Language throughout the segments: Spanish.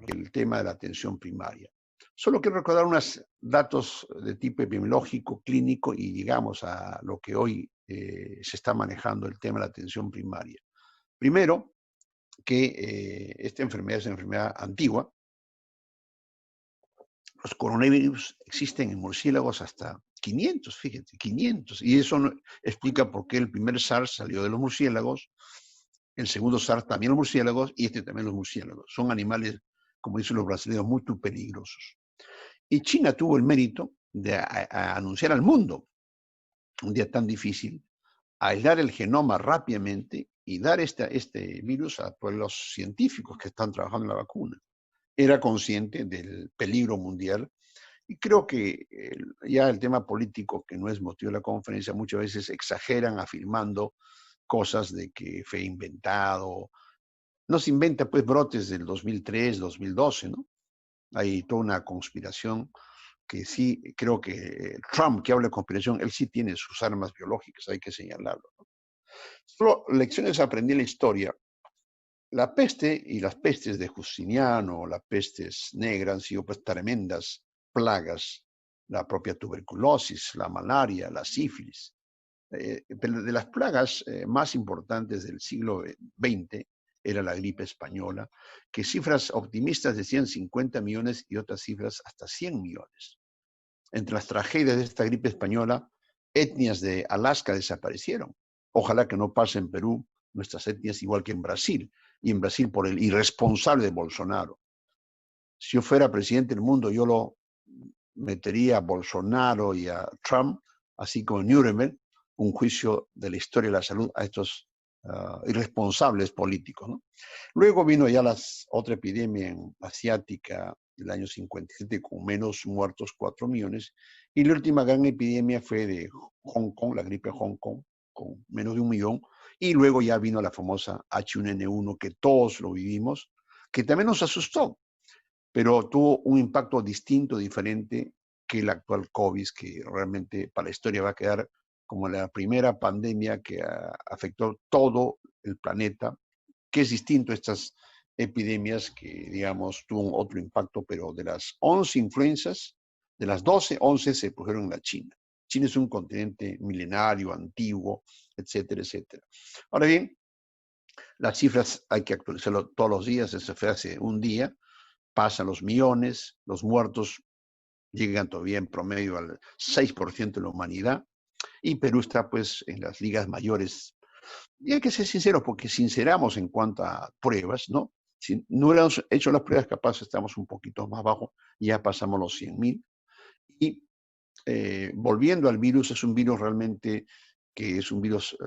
el tema de la atención primaria. Solo quiero recordar unos datos de tipo epidemiológico, clínico, y llegamos a lo que hoy se está manejando, el tema de la atención primaria. Primero, que esta enfermedad es una enfermedad antigua. Los coronavirus existen en murciélagos hasta 500, fíjate, 500. Y eso explica por qué el primer SARS salió de los murciélagos, el segundo SARS también los murciélagos, y este también los murciélagos. Son animales, como dicen los brasileños, muy peligrosos. Y China tuvo el mérito de anunciar al mundo, un día tan difícil, aislar el genoma rápidamente y dar este virus a pues, los científicos que están trabajando en la vacuna. Era consciente del peligro mundial y creo que ya el tema político, que no es motivo de la conferencia, muchas veces exageran afirmando cosas de que fue inventado. No se inventa pues brotes del 2003, 2012, ¿no? Hay toda una conspiración que sí, creo que Trump, que habla de conspiración, él sí tiene sus armas biológicas, hay que señalarlo, ¿no? Solo lecciones aprendí en la historia. La peste y las pestes de Justiniano, las pestes negras, han sido pues tremendas plagas. La propia tuberculosis, la malaria, la sífilis. Pero de las plagas más importantes del siglo XX era la gripe española, que cifras optimistas decían 50 millones y otras cifras hasta 100 millones. Entre las tragedias de esta gripe española, etnias de Alaska desaparecieron. Ojalá que no pase en Perú nuestras etnias igual que en Brasil, y en Brasil por el irresponsable de Bolsonaro. Si yo fuera presidente del mundo, yo lo metería a Bolsonaro y a Trump, así como en Nuremberg, un juicio de la historia de la salud a estos irresponsables políticos, ¿no? Luego vino ya otra epidemia asiática del año 57 con menos muertos, 4 millones, y la última gran epidemia fue de Hong Kong, la gripe de Hong Kong, con menos de 1 millón, y luego ya vino la famosa H1N1 que todos lo vivimos, que también nos asustó, pero tuvo un impacto distinto, diferente que el actual COVID, que realmente para la historia va a quedar como la primera pandemia que afectó todo el planeta, que es distinto a estas epidemias que, digamos, tuvo otro impacto, pero de las 11 influencias, de las 12, 11 se produjeron en la China. China es un continente milenario, antiguo, etcétera, etcétera. Ahora bien, las cifras hay que actualizarlo todos los días, eso fue hace un día, pasan los millones, los muertos llegan todavía en promedio al 6% de la humanidad, y Perú está pues en las ligas mayores. Y hay que ser sinceros, porque sinceramos en cuanto a pruebas, ¿no? Si no hubiéramos hecho las pruebas, capaz estamos un poquito más abajo, ya pasamos los 100.000. Y volviendo al virus, es un virus realmente que es un virus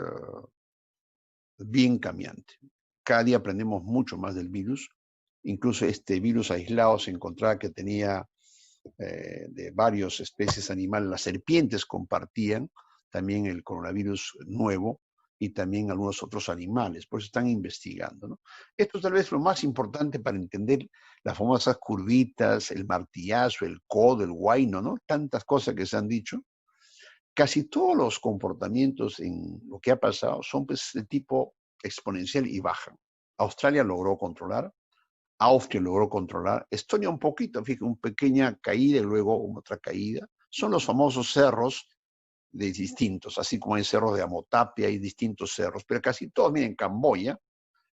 bien cambiante. Cada día aprendemos mucho más del virus. Incluso este virus aislado se encontraba que tenía de varias especies animales. Las serpientes compartían también el coronavirus nuevo y también algunos otros animales, por eso están investigando, ¿no? Esto tal vez es lo más importante para entender las famosas curvitas, el martillazo, el codo, el guayno, ¿no? Tantas cosas que se han dicho. Casi todos los comportamientos en lo que ha pasado son pues, de tipo exponencial y bajan. Australia logró controlar, Austria logró controlar, Estonia un poquito, fíjate, una pequeña caída y luego otra caída. Son los famosos cerros de distintos, así como hay cerros de Amotapia, hay distintos cerros, pero casi todos, miren, Camboya,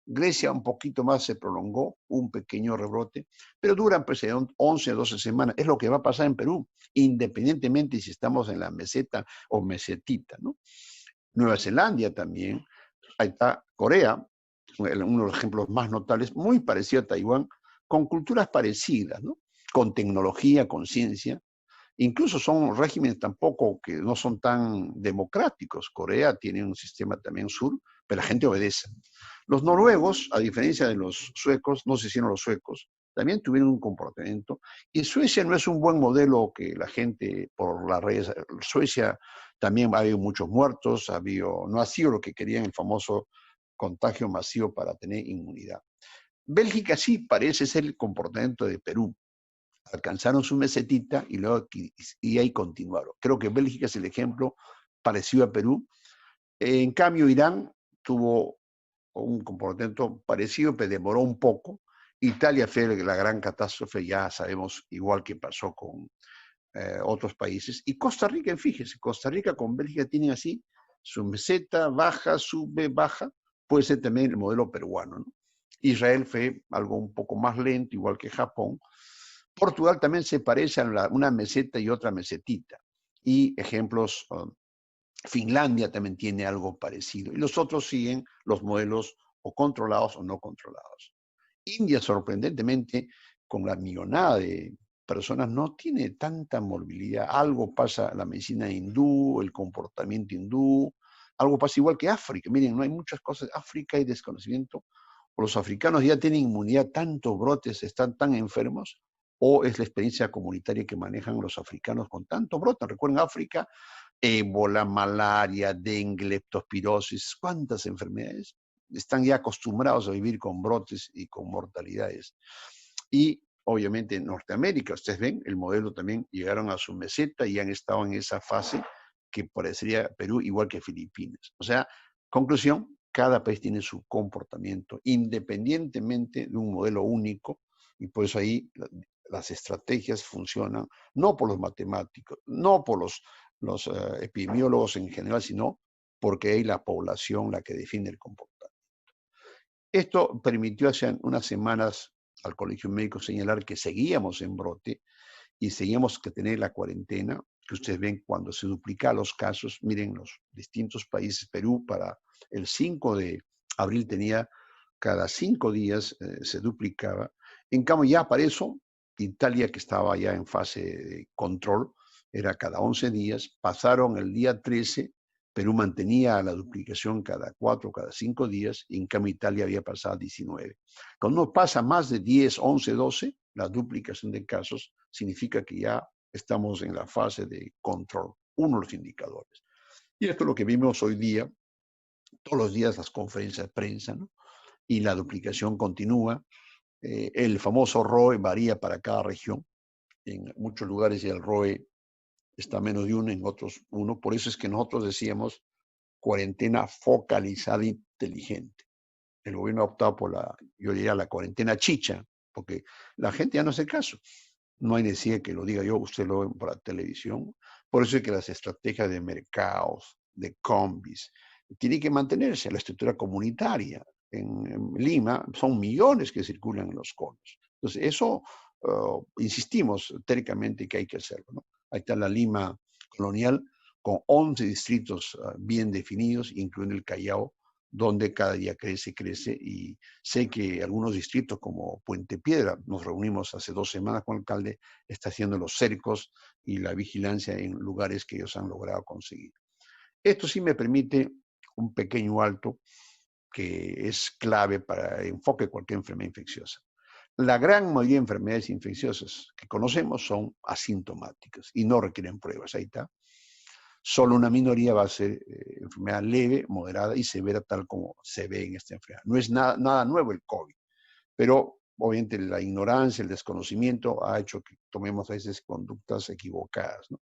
Grecia un poquito más se prolongó, un pequeño rebrote, pero duran pues 11 a 12 semanas. Es lo que va a pasar en Perú, independientemente si estamos en la meseta o mesetita, ¿no? Nueva Zelanda también, ahí está Corea, uno de los ejemplos más notables, muy parecido a Taiwán, con culturas parecidas, ¿no? Con tecnología, con ciencia. Incluso son regímenes tampoco que no son tan democráticos. Corea tiene un sistema también sur, pero la gente obedece. Los noruegos, a diferencia de los suecos, no se hicieron los suecos, también tuvieron un comportamiento. Y Suecia no es un buen modelo que la gente por las redes. Suecia también ha habido muchos muertos, no ha sido lo que querían el famoso contagio masivo para tener inmunidad. Bélgica sí parece ser el comportamiento de Perú. Alcanzaron su mesetita y luego y ahí continuaron. Creo que Bélgica es el ejemplo parecido a Perú. En cambio, Irán tuvo un comportamiento parecido, pero demoró un poco. Italia fue la gran catástrofe, ya sabemos, igual que pasó con otros países. Y Costa Rica, fíjese, Costa Rica con Bélgica tienen así su meseta, baja, sube, baja. Puede ser también el modelo peruano, ¿no? Israel fue algo un poco más lento, igual que Japón. Portugal también se parece a una meseta y otra mesetita. Y ejemplos, Finlandia también tiene algo parecido. Y los otros siguen los modelos o controlados o no controlados. India, sorprendentemente, con la millonada de personas, no tiene tanta morbilidad. Algo pasa la medicina hindú, el comportamiento hindú, algo pasa igual que África. Miren, no hay muchas cosas. África hay desconocimiento. O los africanos ya tienen inmunidad, tantos brotes, están tan enfermos, o es la experiencia comunitaria que manejan los africanos con tantos brotes. Recuerden, África, ébola, malaria, dengue, leptospirosis, cuántas enfermedades. Están ya acostumbrados a vivir con brotes y con mortalidades. Y obviamente en Norteamérica, ustedes ven, el modelo también llegaron a su meseta y han estado en esa fase que parecería Perú igual que Filipinas. O sea, conclusión, cada país tiene su comportamiento independientemente de un modelo único y por eso ahí las estrategias funcionan no por los matemáticos, no por los epidemiólogos en general, sino porque hay la población la que define el comportamiento. Esto permitió hace unas semanas al Colegio Médico señalar que seguíamos en brote y seguíamos que tener la cuarentena, que ustedes ven cuando se duplican los casos. Miren los distintos países. Perú para el 5 de abril tenía cada 5 días, se duplicaba. En cambio ya para eso, Italia, que estaba ya en fase de control, era cada 11 días, pasaron el día 13, Perú mantenía la duplicación cada 4, cada 5 días, y en cambio Italia había pasado a 19. Cuando uno pasa más de 10, 11, 12, la duplicación de casos significa que ya estamos en la fase de control, uno de los indicadores. Y esto es lo que vimos hoy día, todos los días las conferencias de prensa, ¿no? Y la duplicación continúa. El famoso ROE varía para cada región. En muchos lugares ya el ROE está menos de 1, en otros 1. Por eso es que nosotros decíamos cuarentena focalizada inteligente. El gobierno ha optado por yo diría, la cuarentena chicha, porque la gente ya no hace caso. No hay necesidad que lo diga yo, usted lo ve por la televisión. Por eso es que las estrategias de mercados, de combis, tienen que mantenerse, la estructura comunitaria. En Lima son millones que circulan en los conos. Entonces, eso insistimos teóricamente que hay que hacerlo, ¿no? Ahí está la Lima colonial con 11 distritos bien definidos, incluyendo el Callao, donde cada día crece, crece, y sé que algunos distritos como Puente Piedra, nos reunimos hace 2 semanas con el alcalde, está haciendo los cercos y la vigilancia en lugares que ellos han logrado conseguir. Esto sí me permite un pequeño alto que es clave para el enfoque de cualquier enfermedad infecciosa. La gran mayoría de enfermedades infecciosas que conocemos son asintomáticas y no requieren pruebas. Ahí está. Solo una minoría va a ser enfermedad leve, moderada y severa, tal como se ve en esta enfermedad. No es nada nuevo el COVID, pero obviamente la ignorancia, el desconocimiento ha hecho que tomemos a veces conductas equivocadas, ¿no?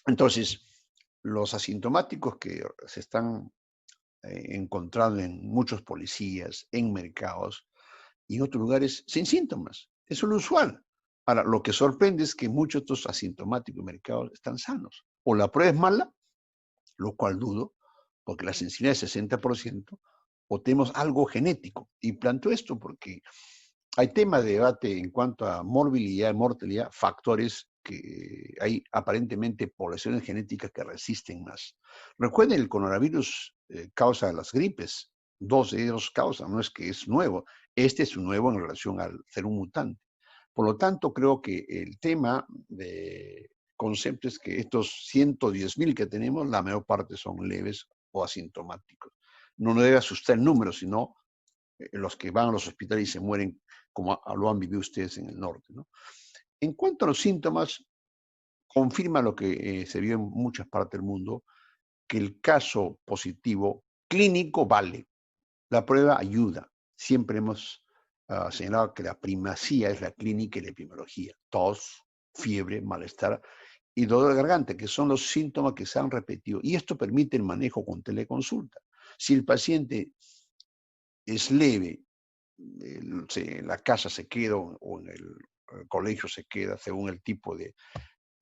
Entonces, los asintomáticos que se están encontrando en muchos policías, en mercados y en otros lugares, sin síntomas. Eso es lo usual. Ahora, lo que sorprende es que muchos de estos asintomáticos en mercados están sanos. O la prueba es mala, lo cual dudo, porque la sensibilidad es 60%, o tenemos algo genético. Y planteo esto porque hay tema de debate en cuanto a morbilidad y mortalidad, factores que hay aparentemente poblaciones genéticas que resisten más. Recuerden, el coronavirus causa las gripes, 2 de ellos causan, no es que es nuevo, este es nuevo en relación al ser un mutante. Por lo tanto, creo que el tema de concepto es que estos 110.000 que tenemos, la mayor parte son leves o asintomáticos. No nos debe asustar el número, sino los que van a los hospitales y se mueren, como lo han vivido ustedes en el norte, ¿no? En cuanto a los síntomas, confirma lo que se vio en muchas partes del mundo, que el caso positivo clínico vale. La prueba ayuda. Siempre hemos señalado que la primacía es la clínica y la epidemiología. Tos, fiebre, malestar y dolor de garganta, que son los síntomas que se han repetido. Y esto permite el manejo con teleconsulta. Si el paciente es leve en la casa se queda o en el colegio se queda, según el tipo de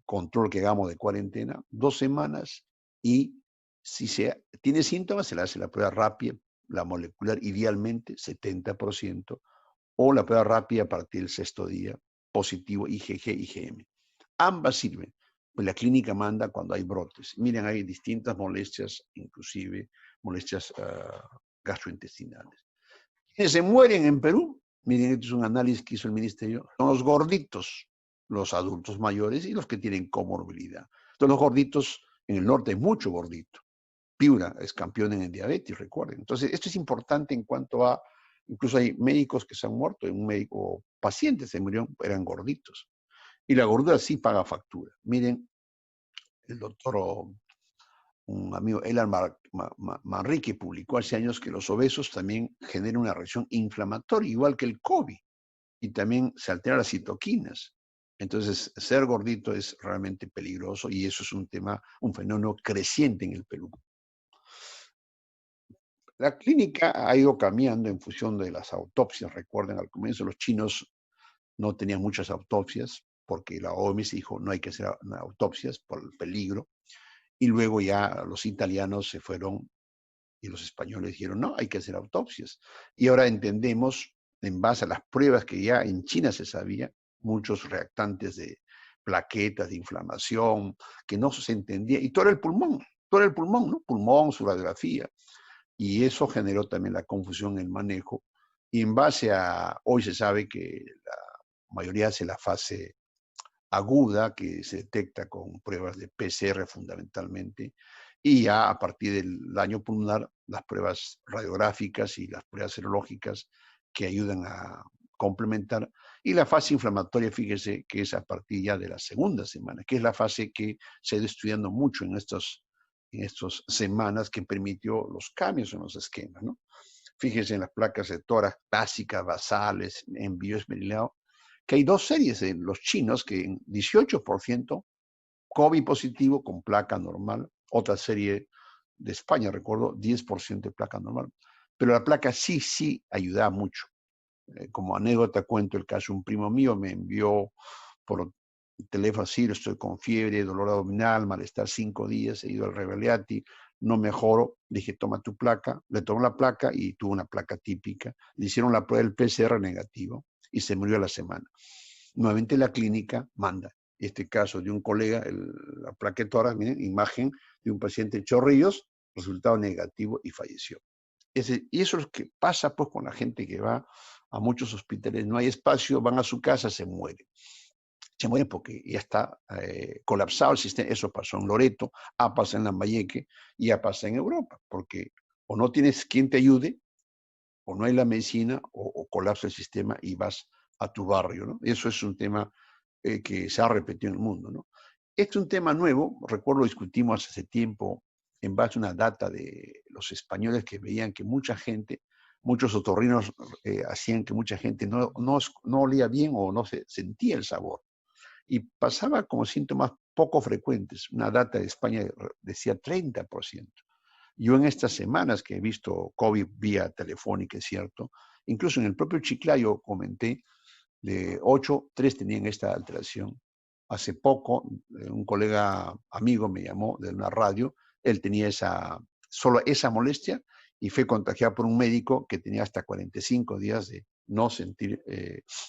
control que hagamos de cuarentena, 2 semanas, y si tiene síntomas, se le hace la prueba rápida, la molecular idealmente 70%, o la prueba rápida a partir del 6.º día, positivo IgG, IgM. Ambas sirven, pues la clínica manda cuando hay brotes. Miren, hay distintas molestias, inclusive molestias gastrointestinales. ¿Quiénes se mueren en Perú? Miren, esto es un análisis que hizo el ministerio, son los gorditos, los adultos mayores y los que tienen comorbilidad. Entonces los gorditos, en el norte hay mucho gordito. Piura es campeón en diabetes, recuerden. Entonces esto es importante en cuanto a, incluso hay médicos que se han muerto, un médico, pacientes se murieron, eran gorditos. Y la gordura sí paga factura. Miren, el doctor, un amigo, Elan Manrique, publicó hace años que los obesos también generan una reacción inflamatoria, igual que el COVID, y también se alteran las citoquinas. Entonces, ser gordito es realmente peligroso y eso es un tema, un fenómeno creciente en el Perú. La clínica ha ido cambiando en función de las autopsias. Recuerden, al comienzo los chinos no tenían muchas autopsias porque la OMS dijo no hay que hacer autopsias por el peligro. Y luego ya los italianos se fueron y los españoles dijeron no, hay que hacer autopsias. Y ahora entendemos, en base a las pruebas que ya en China se sabía, muchos reactantes de plaquetas, de inflamación, que no se entendía, y todo el pulmón, ¿no? Pulmón, su radiografía. Y eso generó también la confusión en el manejo. Y en base a, hoy se sabe que la mayoría hace la fase aguda, que se detecta con pruebas de PCR fundamentalmente, y ya a partir del daño pulmonar, las pruebas radiográficas y las pruebas serológicas que ayudan a complementar. Y la fase inflamatoria, fíjese que es a partir ya de la segunda semana, que es la fase que se ha ido estudiando mucho en estas semanas, que permitió los cambios en los esquemas, ¿no? Fíjese en las placas de tórax básicas, basales, envío esmerilado, que hay 2 series en los chinos que en 18% COVID positivo con placa normal, otra serie de España, recuerdo, 10% de placa normal. Pero la placa sí ayuda mucho. Como anécdota cuento el caso, un primo mío me envió por teléfono así, estoy con fiebre, dolor abdominal, malestar 5 días, he ido al Revaliati, no mejoro, dije, toma tu placa, le tomó la placa y tuvo una placa típica, le hicieron la prueba del PCR negativo y se murió a la semana. Nuevamente la clínica manda, este caso de un colega, la plaquetora, miren, imagen de un paciente en Chorrillos, resultado negativo y falleció. Y eso es lo que pasa pues con la gente que va a muchos hospitales, no hay espacio, van a su casa, se mueren. Se mueren porque ya está colapsado el sistema. Eso pasó en Loreto, ha pasado en Lambayeque y ha pasado en Europa, porque o no tienes quien te ayude, o no hay la medicina, o colapsa el sistema y vas a tu barrio, ¿no? Eso es un tema que se ha repetido en el mundo, ¿no? Este es un tema nuevo, recuerdo discutimos hace tiempo en base a una data de los españoles que veían que mucha gente, muchos otorrinos hacían que mucha gente no olía bien o no se sentía el sabor. Y pasaba como síntomas poco frecuentes. Una data de España decía 30%. Yo en estas semanas que he visto COVID vía telefónica, es cierto, incluso en el propio Chiclayo comenté, de 8, 3 tenían esta alteración. Hace poco, un colega amigo me llamó de una radio, él tenía solo esa molestia y fue contagiado por un médico que tenía hasta 45 días de no sentir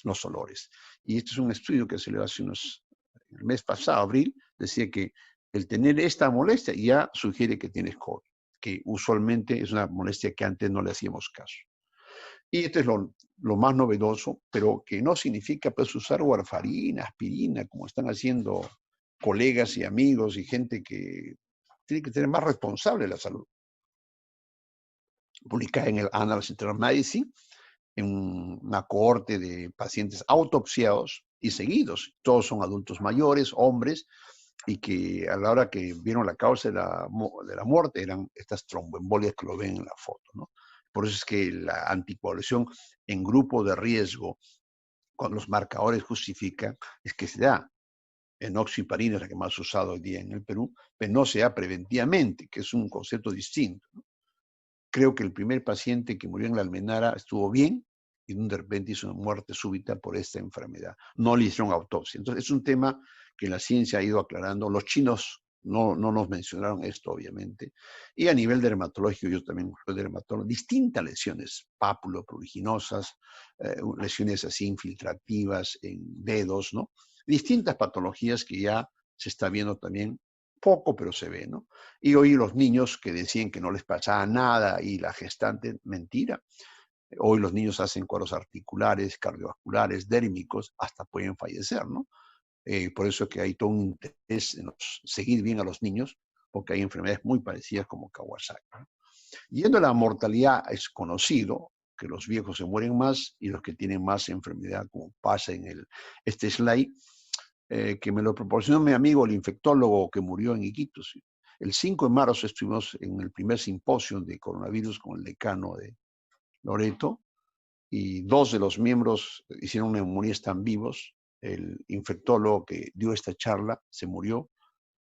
los olores. Y este es un estudio que se le hace el mes pasado, abril, decía que el tener esta molestia ya sugiere que tienes COVID, que usualmente es una molestia que antes no le hacíamos caso. Y esto es lo más novedoso, pero que no significa pues usar warfarina, aspirina, como están haciendo colegas y amigos y gente que tiene que tener más responsable la salud. Publicada en el Annals International Medicine, en una cohorte de pacientes autopsiados y seguidos. Todos son adultos mayores, hombres, y que a la hora que vieron la causa de la muerte eran estas tromboembolias que lo ven en la foto, ¿no? Por eso es que la anticoagulación en grupo de riesgo, con los marcadores justifican, es que se da enoxaparina, es la que más usado hoy día en el Perú, pero no se da preventivamente, que es un concepto distinto, ¿no? Creo que el primer paciente que murió en la Almenara estuvo bien, y de repente hizo una muerte súbita por esta enfermedad. No le hicieron autopsia. Entonces es un tema que la ciencia ha ido aclarando. Los chinos no nos mencionaron esto, obviamente. Y a nivel dermatológico, yo también soy dermatólogo, distintas lesiones, pápulo, pruriginosas, lesiones así infiltrativas en dedos, ¿no? Distintas patologías que ya se está viendo también, poco, pero se ve, ¿no? Y hoy los niños que decían que no les pasaba nada y la gestante, mentira. Hoy los niños hacen cuadros articulares, cardiovasculares, dérmicos, hasta pueden fallecer, ¿no? Por eso es que hay todo un interés en seguir bien a los niños, porque hay enfermedades muy parecidas como Kawasaki, ¿no? Yendo a la mortalidad, es conocido que los viejos se mueren más y los que tienen más enfermedad, como pasa en este slide, que me lo proporcionó mi amigo, el infectólogo que murió en Iquitos. El 5 de marzo estuvimos en el primer simposio de coronavirus con el decano de Loreto, y 2 de los miembros hicieron neumonía, están vivos. El infectólogo que dio esta charla se murió,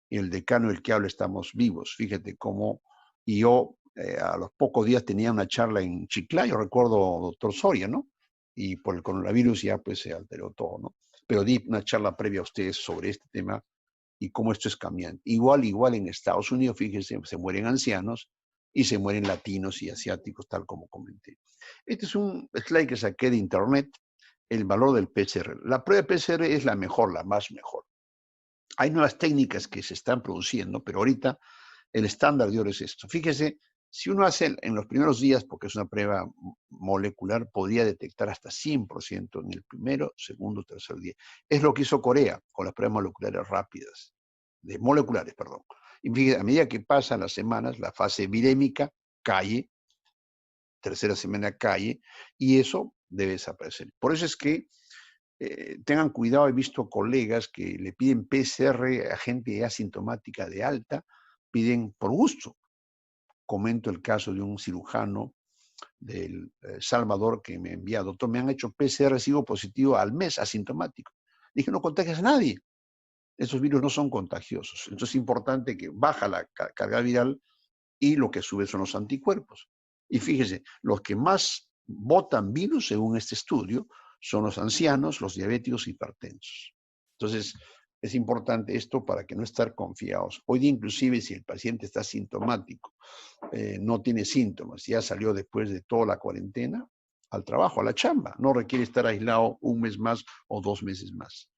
y el decano del que habla estamos vivos. Fíjate cómo, y yo a los pocos días tenía una charla en Chiclayo, recuerdo, doctor Soria, ¿no? Y por el coronavirus ya pues se alteró todo, ¿no? Pero di una charla previa a ustedes sobre este tema y cómo esto es cambiante. Igual en Estados Unidos, fíjense, se mueren ancianos y se mueren latinos y asiáticos, tal como comenté. Este es un slide que saqué de internet, el valor del PCR. La prueba de PCR es la mejor, la más mejor. Hay nuevas técnicas que se están produciendo, pero ahorita el estándar de oro es esto. Fíjese, si uno hace en los primeros días, porque es una prueba molecular, podría detectar hasta 100% en el primero, segundo, tercer día. Es lo que hizo Corea con las pruebas moleculares rápidas, moleculares, perdón. Y fíjese, a medida que pasan las semanas, la fase virémica cae, tercera semana cae, y eso debe desaparecer. Por eso es que tengan cuidado, he visto colegas que le piden PCR a gente asintomática de alta, piden por gusto. Comento el caso de un cirujano del Salvador que me envía, doctor, me han hecho PCR, sigo positivo al mes, asintomático. Dije, no contagias a nadie. Esos virus no son contagiosos. Entonces es importante que baja la carga viral y lo que sube son los anticuerpos. Y fíjese, los que más botan virus, según este estudio, son los ancianos, los diabéticos y hipertensos. Entonces, es importante esto para que no estar confiados. Hoy día, inclusive, si el paciente está sintomático, no tiene síntomas, ya salió después de toda la cuarentena, al trabajo, a la chamba. No requiere estar aislado un mes más o 2 meses más.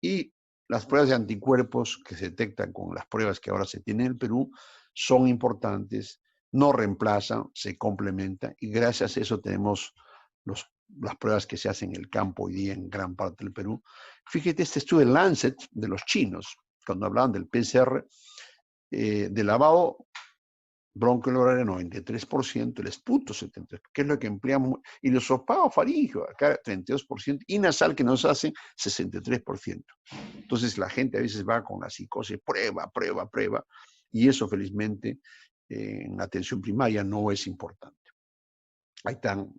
Y las pruebas de anticuerpos que se detectan con las pruebas que ahora se tienen en el Perú son importantes, no reemplazan, se complementan, y gracias a eso tenemos las pruebas que se hacen en el campo hoy día en gran parte del Perú. Fíjate, este estudio de Lancet de los chinos, cuando hablaban del PCR, de lavado bronquial 93%, el esputo 73%, que es lo que empleamos, y el hisopado faríngeo, acá 32%, y nasal que nos hacen 63%. Entonces la gente a veces va con la psicosis, prueba, y eso felizmente en la atención primaria no es importante. Ahí están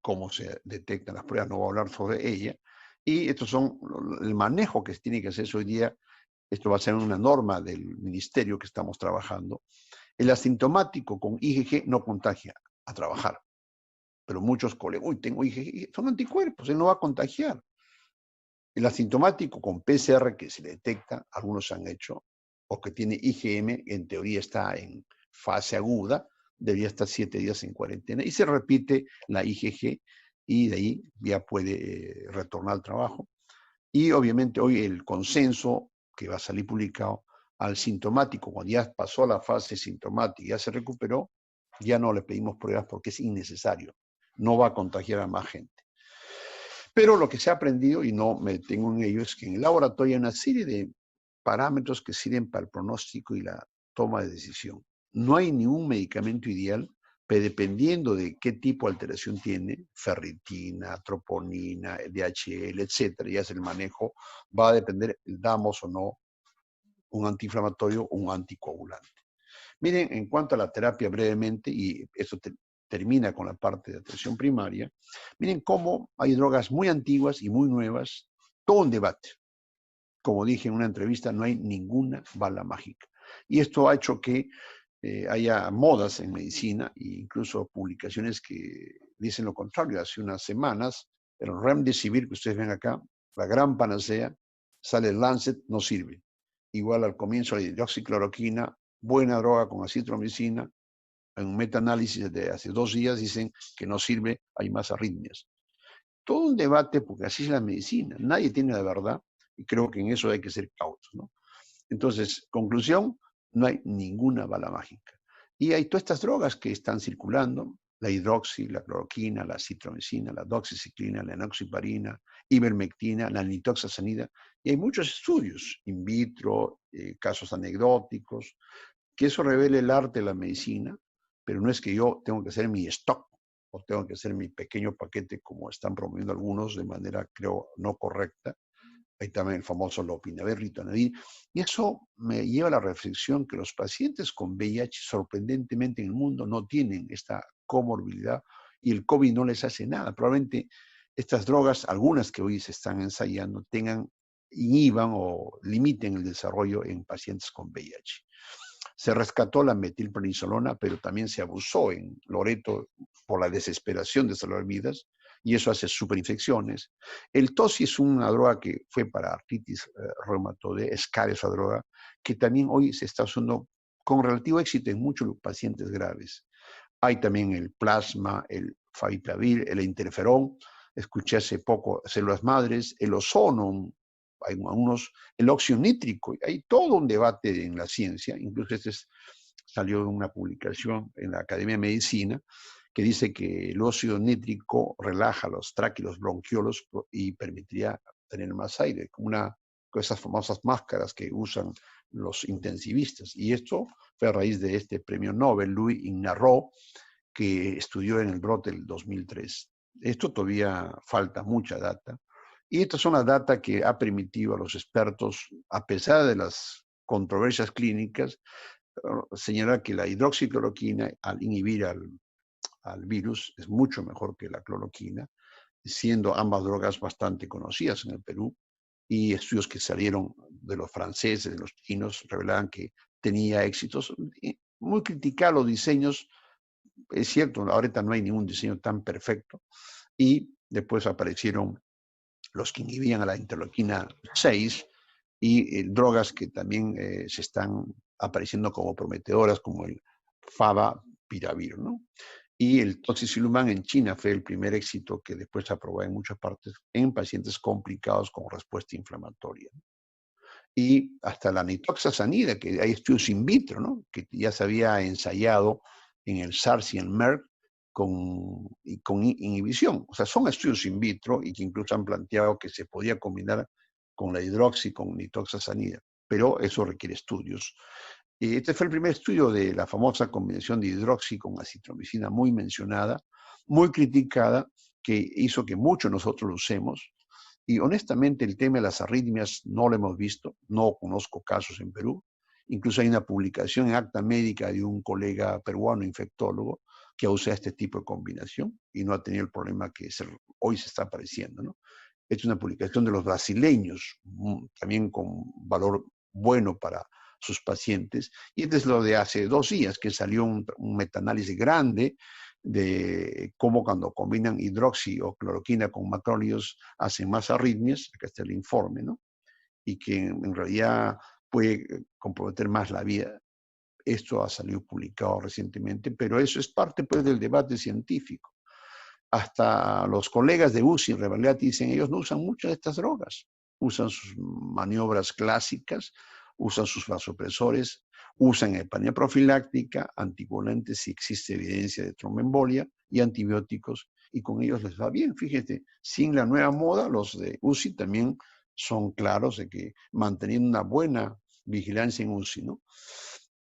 cómo se detectan las pruebas, no voy a hablar sobre ella, y estos son el manejo que se tiene que hacer hoy día. Esto va a ser una norma del ministerio que estamos trabajando. El asintomático con IgG no contagia, a trabajar. Pero muchos colegas, uy, tengo IgG, son anticuerpos, él no va a contagiar. El asintomático con PCR que se detecta, algunos se han hecho, o que tiene IgM, en teoría está en fase aguda, debería estar 7 días en cuarentena, y se repite la IgG, y de ahí ya puede retornar al trabajo. Y obviamente hoy el consenso que va a salir publicado al sintomático, cuando ya pasó la fase sintomática y ya se recuperó, ya no le pedimos pruebas porque es innecesario. No va a contagiar a más gente. Pero lo que se ha aprendido, y no me detengo en ello, es que en el laboratorio hay una serie de parámetros que sirven para el pronóstico y la toma de decisión. No hay ningún medicamento ideal, pero dependiendo de qué tipo de alteración tiene, ferritina, troponina, DHL, etcétera, ya es el manejo, va a depender, damos o no un antiinflamatorio o un anticoagulante. Miren, en cuanto a la terapia brevemente, y esto termina con la parte de atención primaria, miren cómo hay drogas muy antiguas y muy nuevas, todo un debate. Como dije en una entrevista, no hay ninguna bala mágica. Y esto ha hecho que haya modas en medicina e incluso publicaciones que dicen lo contrario. Hace unas semanas, el Remdesivir que ustedes ven acá, la gran panacea, sale el Lancet, no sirve. Igual al comienzo la hidroxicloroquina, buena droga con acitromicina, en un metaanálisis de hace 2 días dicen que no sirve, hay más arritmias. Todo un debate, porque así es la medicina, nadie tiene la verdad, y creo que en eso hay que ser cautos, ¿no? Entonces, conclusión, no hay ninguna bala mágica. Y hay todas estas drogas que están circulando, la hidroxi, la cloroquina, la citromicina, la doxiciclina, la enoxaparina, ivermectina, la nitoxazenida, y hay muchos estudios, in vitro, casos anecdóticos, que eso revela el arte de la medicina, pero no es que yo tengo que hacer mi stock o tengo que hacer mi pequeño paquete como están promoviendo algunos de manera, creo, no correcta. Hay también el famoso lopinavir, ritonavir, y eso me lleva a la reflexión que los pacientes con VIH sorprendentemente en el mundo no tienen esta comorbilidad y el COVID no les hace nada. Probablemente estas drogas, algunas que hoy se están ensayando, inhiban o limiten el desarrollo en pacientes con VIH. Se rescató la metilprednisolona, pero también se abusó en Loreto por la desesperación de salvar vidas, y eso hace superinfecciones. El TOSI es una droga que fue para artritis reumatoide, es cara esa droga, que también hoy se está usando con relativo éxito en muchos pacientes graves. Hay también el plasma, el favipiravir, el interferón, escuché hace poco células madres, el ozono, hay algunos, el óxido nítrico, hay todo un debate en la ciencia, incluso salió una publicación en la Academia de Medicina que dice que el óxido nítrico relaja los tráqueos bronquiolos y permitiría tener más aire, como esas famosas máscaras que usan los intensivistas. Y esto fue a raíz de este premio Nobel, Louis Ignarro, que estudió en el brote del 2003. Esto todavía falta mucha data. Y estas son las data que ha permitido a los expertos, a pesar de las controversias clínicas, señalar que la hidroxicloroquina, al inhibir al virus, es mucho mejor que la cloroquina, siendo ambas drogas bastante conocidas en el Perú, y estudios que salieron de los franceses, de los chinos, revelaban que tenía éxitos. Muy criticados los diseños, es cierto, ahorita no hay ningún diseño tan perfecto, y después aparecieron los que inhibían a la interleuquina 6 y drogas que también se están apareciendo como prometedoras, como el favipiravir, ¿no? Y el tocilizumab en China fue el primer éxito que después se aprobó en muchas partes en pacientes complicados con respuesta inflamatoria. Y hasta la nitoxazenida, que hay estudios in vitro, ¿no? Que ya se había ensayado en el SARS y en Merck con inhibición. O sea, son estudios in vitro y que incluso han planteado que se podía combinar con la hidroxi, con nitoxazenida, pero eso requiere estudios. Este fue el primer estudio de la famosa combinación de hidroxi con acitromicina, muy mencionada, muy criticada, que hizo que muchos nosotros lo usemos. Y honestamente el tema de las arritmias no lo hemos visto, no conozco casos en Perú. Incluso hay una publicación en Acta Médica de un colega peruano infectólogo que usa este tipo de combinación y no ha tenido el problema que hoy se está apareciendo, ¿no? Es una publicación de los brasileños, también con valor bueno para sus pacientes. Y este es lo de hace 2 días, que salió un metaanálisis grande de cómo cuando combinan hidroxi o cloroquina con macrólidos hacen más arritmias, acá está el informe, ¿no? Y que en realidad puede comprometer más la vida. Esto ha salido publicado recientemente, pero eso es parte pues del debate científico. Hasta los colegas de UCI en Revalidad dicen, ellos no usan muchas de estas drogas, usan sus maniobras clásicas, usan sus vasopresores, usan heparinina profiláctica, anticoagulantes si existe evidencia de tromboembolia y antibióticos, y con ellos les va bien. Fíjate, sin la nueva moda, los de UCI también son claros de que manteniendo una buena vigilancia en UCI, ¿no?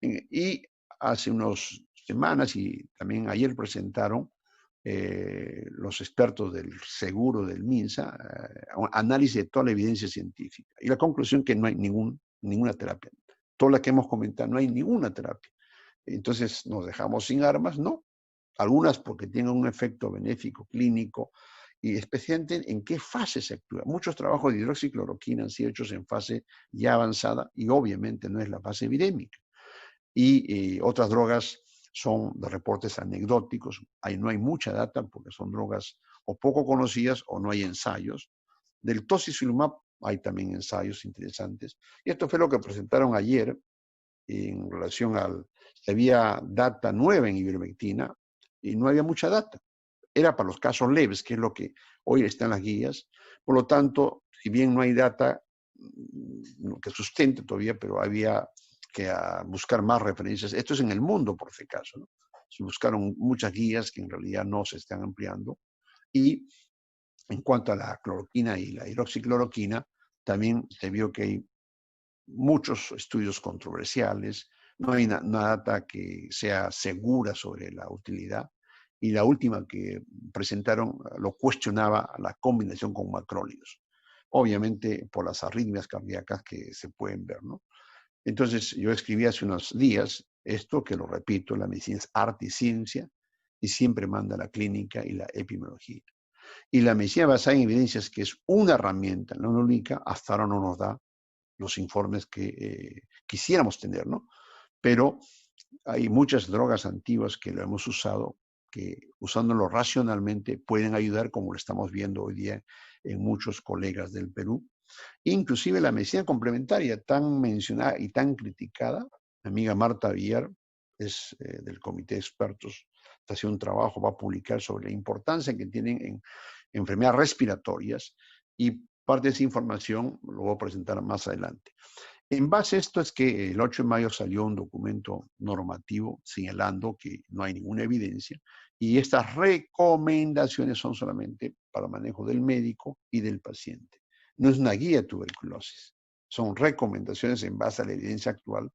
Y hace unas semanas y también ayer presentaron los expertos del seguro del MINSA, análisis de toda la evidencia científica. Y la conclusión que no hay ninguna terapia. Toda la que hemos comentado, no hay ninguna terapia. Entonces, ¿nos dejamos sin armas? No. Algunas porque tienen un efecto benéfico clínico y especialmente en qué fase se actúa. Muchos trabajos de hidroxicloroquina han sido hechos en fase ya avanzada y obviamente no es la fase epidémica. y otras drogas son de reportes anecdóticos. Ahí no hay mucha data porque son drogas o poco conocidas o no hay ensayos. Del tocilizumab hay también ensayos interesantes. Y esto fue lo que presentaron ayer en relación al que había data nueva en ivermectina y no había mucha data. Era para los casos leves, que es lo que hoy está en las guías. Por lo tanto, si bien no hay data que sustente todavía, pero había que buscar más referencias. Esto es en el mundo, por ese caso, ¿no? Se buscaron muchas guías que en realidad no se están ampliando. Y en cuanto a la cloroquina y la hidroxicloroquina, también se vio que hay muchos estudios controversiales, no hay una data que sea segura sobre la utilidad, y la última que presentaron lo cuestionaba la combinación con macrólidos, obviamente por las arritmias cardíacas que se pueden ver, ¿no? Entonces yo escribí hace unos días esto, que lo repito, la medicina es arte y ciencia, y siempre manda la clínica y la epidemiología. Y la medicina basada en evidencias, que es una herramienta, no una única, hasta ahora no nos da los informes que quisiéramos tener, ¿no? Pero hay muchas drogas antiguas que lo hemos usado, que usándolo racionalmente pueden ayudar, como lo estamos viendo hoy día en muchos colegas del Perú. Inclusive la medicina complementaria, tan mencionada y tan criticada, mi amiga Marta Villar, es del comité de expertos, está haciendo un trabajo, va a publicar sobre la importancia que tienen en enfermedades respiratorias, y parte de esa información lo voy a presentar más adelante. En base a esto es que el 8 de mayo salió un documento normativo señalando que no hay ninguna evidencia, y estas recomendaciones son solamente para manejo del médico y del paciente. No es una guía de tuberculosis, son recomendaciones en base a la evidencia actual,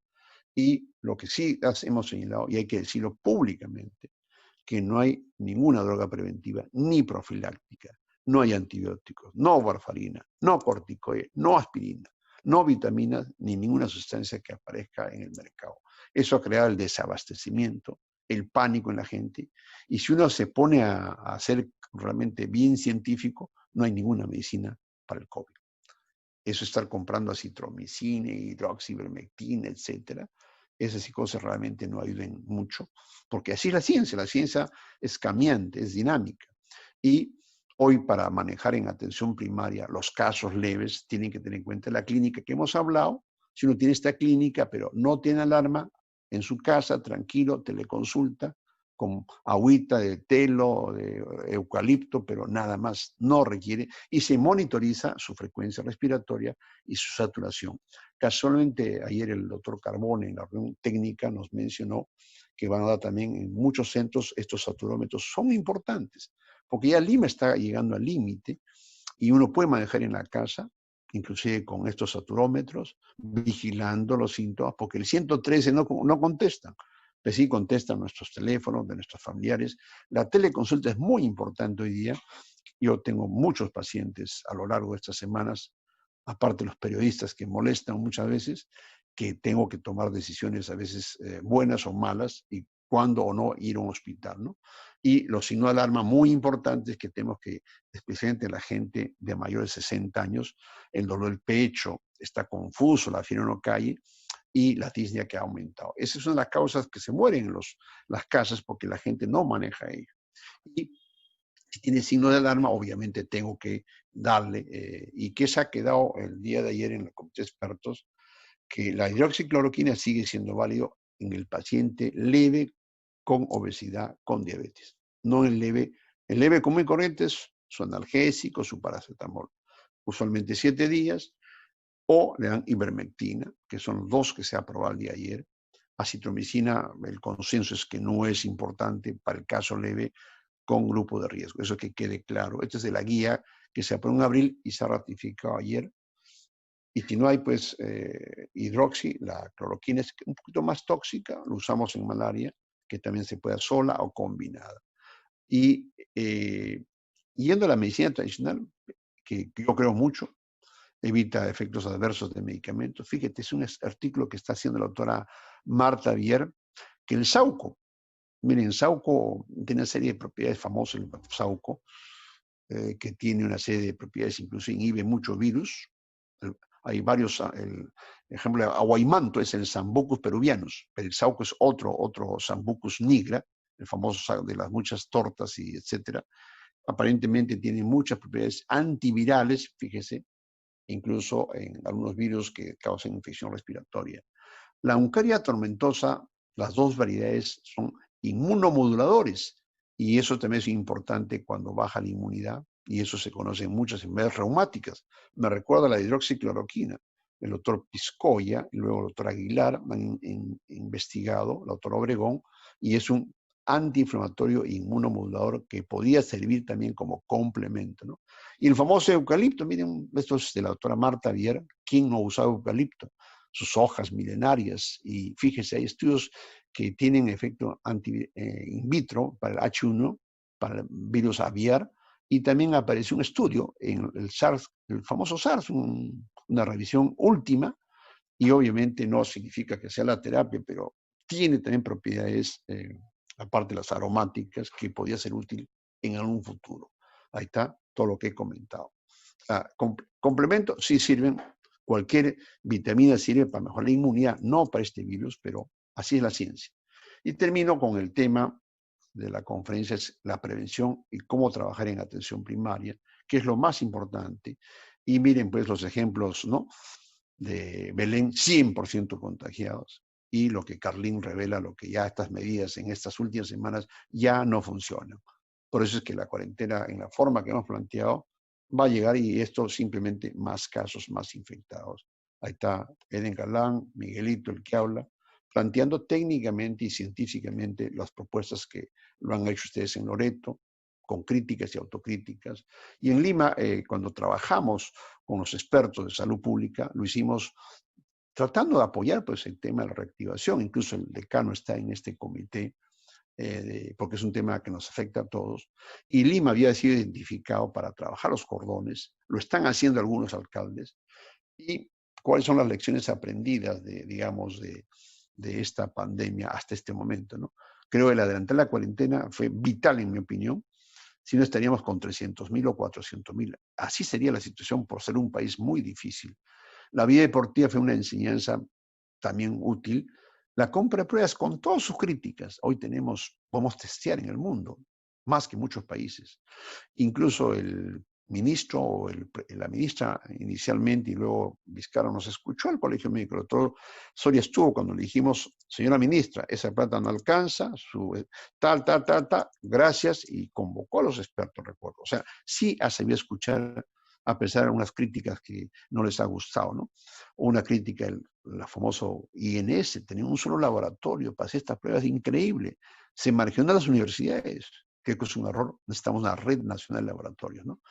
y lo que sí hemos señalado, y hay que decirlo públicamente, que no hay ninguna droga preventiva ni profiláctica, no hay antibióticos, no warfarina, no corticoides, no aspirina, no vitaminas, ni ninguna sustancia que aparezca en el mercado. Eso ha creado el desabastecimiento, el pánico en la gente, y si uno se pone a ser realmente bien científico, no hay ninguna medicina para el COVID. Eso estar comprando acitromicina, hidroxivermectina, etcétera, esas cosas realmente no ayudan mucho, porque así es la ciencia es cambiante, es dinámica. Y hoy, para manejar en atención primaria los casos leves, tienen que tener en cuenta la clínica que hemos hablado. Si uno tiene esta clínica, pero no tiene alarma, en su casa, tranquilo, teleconsulta, con agüita de telo, de eucalipto, pero nada más, no requiere, y se monitoriza su frecuencia respiratoria y su saturación. Casualmente, ayer el doctor Carbone en la reunión técnica nos mencionó que van a dar también en muchos centros estos saturómetros. Son importantes, porque ya Lima está llegando al límite, y uno puede manejar en la casa, inclusive con estos saturómetros, vigilando los síntomas, porque el 113 no contestan, pero sí contestan nuestros teléfonos, de nuestros familiares. La teleconsulta es muy importante hoy día. Yo tengo muchos pacientes a lo largo de estas semanas, aparte de los periodistas que molestan muchas veces, que tengo que tomar decisiones a veces buenas o malas, y cuándo o no ir a un hospital, ¿no? Y los signos de alarma muy importantes que tenemos que, especialmente la gente de mayores de 60 años, el dolor del pecho, está confuso, la fiebre no cae, y la disnea que ha aumentado. Esas son las causas que se mueren en las casas, porque la gente no maneja ello. Y si tiene signo de alarma, obviamente tengo que darle, y que se ha quedado el día de ayer en el comité de expertos, que la hidroxicloroquina sigue siendo válido en el paciente leve con obesidad, con diabetes. No el leve común y corriente es su analgésico, su paracetamol, usualmente 7 días, o le dan ivermectina, que son los dos que se aprobó el día de ayer. Acitromicina, el consenso es que no es importante para el caso leve con grupo de riesgo. Eso que quede claro. Esta es de la guía que se aprobó en abril y se ha ratificado ayer. Y si no hay, pues, hidroxi, la cloroquina es un poquito más tóxica, lo usamos en malaria, que también se puede sola o combinada. Y yendo a la medicina tradicional, que yo creo mucho, evita efectos adversos de medicamentos. Fíjate, es un artículo que está haciendo la doctora Marta Villar, que el sauco, miren, sauco tiene una serie de propiedades famosas, el sauco, que tiene una serie de propiedades, incluso inhibe mucho virus, Hay varios, el ejemplo, Aguaymanto es el Sambucus peruvianus, Perixauco es otro Sambucus nigra, el famoso de las muchas tortas y etcétera. Aparentemente tiene muchas propiedades antivirales, fíjese, incluso en algunos virus que causan infección respiratoria. La Uncaria tormentosa, las dos variedades son inmunomoduladores y eso también es importante cuando baja la inmunidad y eso se conoce en muchas enfermedades reumáticas. Me recuerda la hidroxicloroquina. El doctor Piscoya y luego el doctor Aguilar han investigado, el doctor Obregón, y es un antiinflamatorio inmunomodulador que podría servir también como complemento, ¿no? Y el famoso eucalipto, miren, esto es de la doctora Marta Viera, ¿quién no usaba eucalipto? Sus hojas milenarias, y fíjese, hay estudios que tienen efecto in vitro para el H1, para el virus aviar, y también apareció un estudio en el SARS, el famoso SARS, una revisión última, y obviamente no significa que sea la terapia, pero tiene también propiedades, aparte de las aromáticas, que podría ser útil en algún futuro. Ahí está todo lo que he comentado. Complemento, sí sirven, cualquier vitamina sirve para mejorar la inmunidad, no para este virus, pero así es la ciencia. Y termino con el tema de la conferencia, es la prevención y cómo trabajar en atención primaria, que es lo más importante. Y miren pues los ejemplos, ¿no? De Belén, 100% contagiados. Y lo que Carlín revela, lo que ya estas medidas en estas últimas semanas ya no funcionan. Por eso es que la cuarentena, en la forma que hemos planteado, va a llegar y esto simplemente más casos, más infectados. Ahí está Eden Galán, Miguelito, el que habla, planteando técnicamente y científicamente las propuestas que lo han hecho ustedes en Loreto, con críticas y autocríticas. Y en Lima, cuando trabajamos con los expertos de salud pública, lo hicimos tratando de apoyar pues, el tema de la reactivación. Incluso el decano está en este comité, porque es un tema que nos afecta a todos. Y Lima había sido identificado para trabajar los cordones, lo están haciendo algunos alcaldes. ¿Y cuáles son las lecciones aprendidas digamos, de esta pandemia hasta este momento, ¿no? Creo que el adelantar la cuarentena fue vital, en mi opinión, si no estaríamos con 300.000 o 400.000. Así sería la situación por ser un país muy difícil. La vida deportiva fue una enseñanza también útil. La compra de pruebas con todas sus críticas. Hoy podemos testear en el mundo, más que muchos países. Incluso el ministro o la ministra inicialmente y luego Vizcarra nos escuchó al Colegio Médico. El doctor Soria estuvo cuando le dijimos, señora ministra, esa plata no alcanza, tal, gracias, y convocó a los expertos, recuerdo. O sea, sí ha sabido escuchar a pesar de unas críticas que no les ha gustado, ¿no? Una crítica, la famoso INS, tenía un solo laboratorio para hacer estas pruebas, increíble. Se marginó las universidades. Creo que es un error, necesitamos una red nacional de laboratorios, ¿no?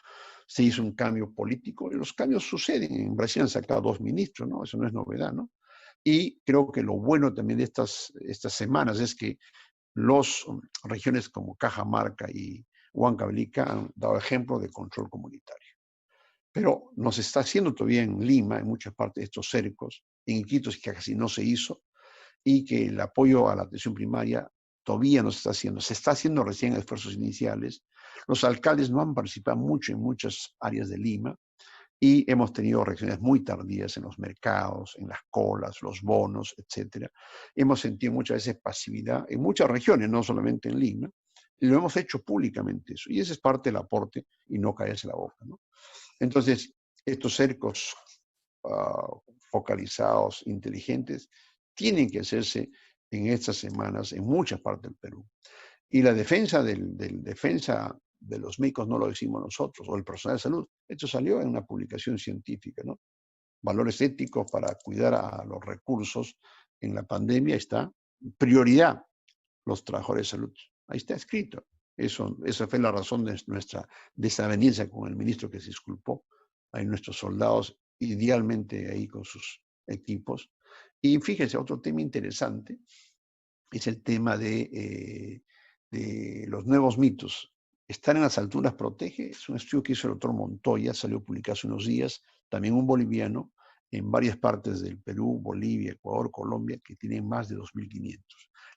Se hizo un cambio político y los cambios suceden. En Brasil han sacado 2 ministros, ¿no? Eso no es novedad, ¿no? Y creo que lo bueno también de estas semanas es que las regiones como Cajamarca y Huancavelica han dado ejemplo de control comunitario. Pero nos está haciendo todavía en Lima, en muchas partes de estos cercos, en Iquitos que casi no se hizo, y que el apoyo a la atención primaria todavía no se está haciendo. Se está haciendo recién esfuerzos iniciales. Los alcaldes no han participado mucho en muchas áreas de Lima y hemos tenido reacciones muy tardías en los mercados, en las colas, los bonos, etc. Hemos sentido muchas veces pasividad en muchas regiones, no solamente en Lima, y lo hemos hecho públicamente eso. Y ese es parte del aporte y no caerse la boca, ¿no? Entonces, estos cercos focalizados, inteligentes, tienen que hacerse en estas semanas en muchas partes del Perú. Y la defensa defensa de los médicos no lo decimos nosotros, o el personal de salud. Esto salió en una publicación científica, ¿no? Valores éticos para cuidar a los recursos en la pandemia está prioridad los trabajadores de salud. Ahí está escrito. Esa fue la razón de nuestra desaveniencia con el ministro que se disculpó. Hay nuestros soldados idealmente ahí con sus equipos. Y fíjense, otro tema interesante es el tema de los nuevos mitos. ¿Estar en las alturas protege? Es un estudio que hizo el doctor Montoya, salió publicado hace unos días, también un boliviano, en varias partes del Perú, Bolivia, Ecuador, Colombia, que tienen más de 2.500.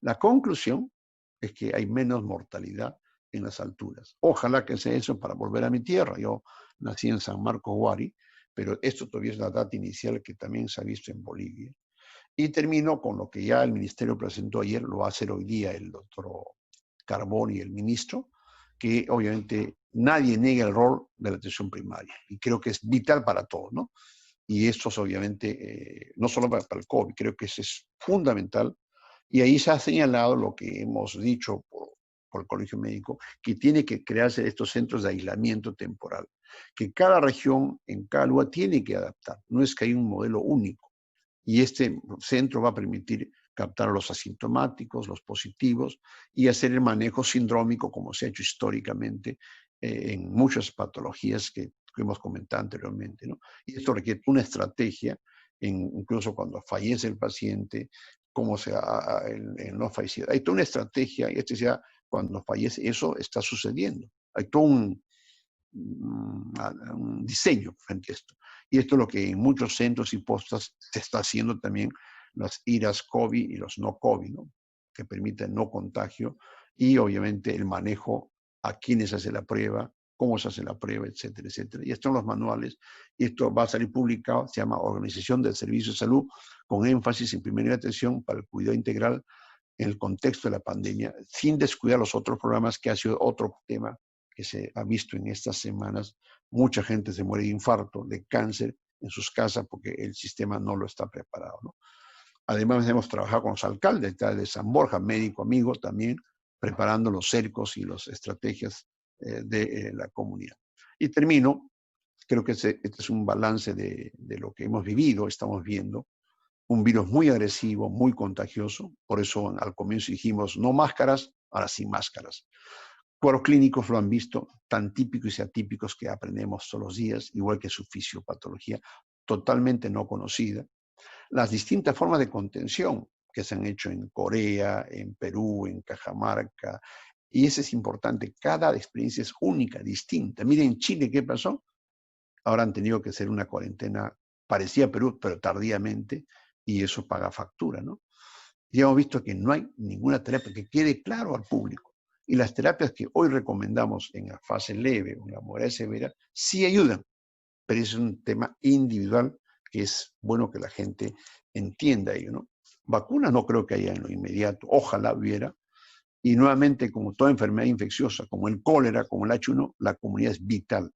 La conclusión es que hay menos mortalidad en las alturas. Ojalá que sea eso para volver a mi tierra. Yo nací en San Marcos, Huari, pero esto todavía es la data inicial que también se ha visto en Bolivia. Y termino con lo que ya el ministerio presentó ayer, lo va a hacer hoy día el doctor Carboni, el ministro, que obviamente nadie niega el rol de la atención primaria, y creo que es vital para todos, ¿no? Y esto es obviamente, no solo para el COVID, creo que eso es fundamental, y ahí se ha señalado lo que hemos dicho por el Colegio Médico, que tiene que crearse estos centros de aislamiento temporal, que cada región, en cada lugar, tiene que adaptar, no es que hay un modelo único, y este centro va a permitir captar a los asintomáticos, los positivos, y hacer el manejo sindrómico, como se ha hecho históricamente en muchas patologías que hemos comentado anteriormente, ¿no? Y esto requiere una estrategia, incluso cuando fallece el paciente, cómo se el no fallecido. Hay toda una estrategia, y ya cuando fallece, eso está sucediendo. Hay todo un diseño frente a esto. Y esto es lo que en muchos centros y postas se está haciendo también, las IRAS COVID y los no COVID, ¿no? Que permiten no contagio y obviamente el manejo a quiénes hace la prueba, cómo se hace la prueba, etcétera, etcétera. Y estos son los manuales, y esto va a salir publicado, se llama Organización del Servicio de Salud, con énfasis en primera atención para el cuidado integral en el contexto de la pandemia, sin descuidar los otros programas, que ha sido otro tema que se ha visto en estas semanas. Mucha gente se muere de infarto, de cáncer en sus casas porque el sistema no lo está preparado, ¿no? Además, hemos trabajado con los alcaldes de San Borja, médico amigo también, preparando los cercos y las estrategias de la comunidad. Y termino, creo que este es un balance de lo que hemos vivido, estamos viendo, un virus muy agresivo, muy contagioso, por eso al comienzo dijimos no máscaras, ahora sí máscaras. Cuadros clínicos lo han visto, tan típicos y atípicos que aprendemos todos los días, igual que su fisiopatología, totalmente no conocida. Las distintas formas de contención que se han hecho en Corea, en Perú, en Cajamarca, y eso es importante, cada experiencia es única, distinta. Miren en Chile qué pasó, ahora han tenido que hacer una cuarentena parecida a Perú, pero tardíamente, y eso paga factura, ¿no? Y hemos visto que no hay ninguna terapia que quede claro al público. Y las terapias que hoy recomendamos en la fase leve o en la modalidad severa sí ayudan, pero es un tema individual que es bueno que la gente entienda ello, ¿no? Vacunas no creo que haya en lo inmediato, ojalá hubiera. Y nuevamente, como toda enfermedad infecciosa, como el cólera, como el H1, la comunidad es vital.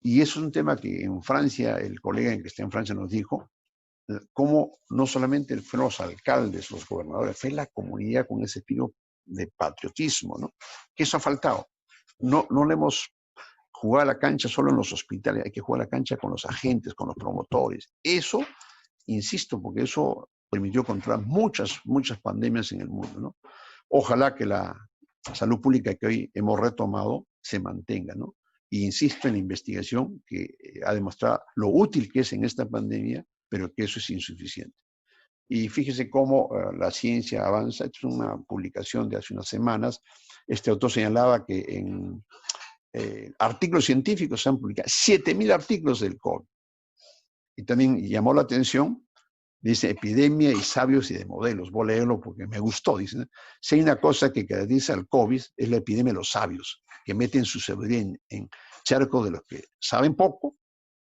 Y eso es un tema que en Francia, el colega que está en Francia nos dijo, cómo no solamente fueron los alcaldes, los gobernadores, fue la comunidad con ese espíritu de patriotismo, ¿no? Que eso ha faltado. No le hemos jugado a la cancha solo en los hospitales, hay que jugar a la cancha con los agentes, con los promotores. Eso, insisto, porque eso permitió controlar muchas pandemias en el mundo, ¿no? Ojalá que la salud pública que hoy hemos retomado se mantenga, ¿no? Y insisto en la investigación que ha demostrado lo útil que es en esta pandemia, pero que eso es insuficiente. Y fíjese cómo la ciencia avanza. Esta es una publicación de hace unas semanas. Este autor señalaba que en artículos científicos se han publicado 7.000 artículos del COVID. Y también llamó la atención, dice, epidemia y sabios y de modelos. Voy a leerlo porque me gustó. Dice, si hay una cosa que caracteriza al COVID, es la epidemia de los sabios, que meten su sabiduría en charcos de los que saben poco,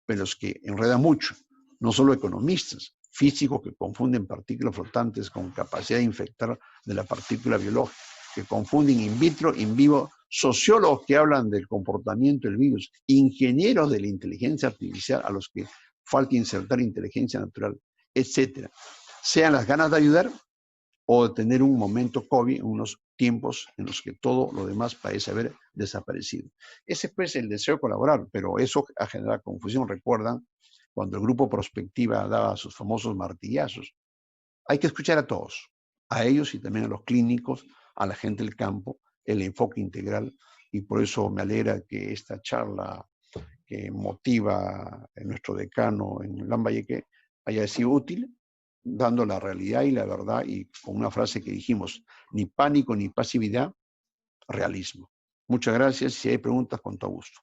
pero los que enredan mucho. No solo economistas, físicos que confunden partículas flotantes con capacidad de infectar de la partícula biológica, que confunden in vitro, in vivo, sociólogos que hablan del comportamiento del virus, ingenieros de la inteligencia artificial a los que falta insertar inteligencia natural, etcétera. Sean las ganas de ayudar o de tener un momento COVID, unos tiempos en los que todo lo demás parece haber desaparecido. Ese pues el deseo de colaborar, pero eso ha generado confusión. Recuerdan cuando el grupo Prospectiva daba sus famosos martillazos. Hay que escuchar a todos, a ellos y también a los clínicos, a la gente del campo, el enfoque integral, y por eso me alegra que esta charla que motiva a nuestro decano en Lambayeque haya sido útil, dando la realidad y la verdad, y con una frase que dijimos, ni pánico ni pasividad, realismo. Muchas gracias. Si hay preguntas, con todo gusto.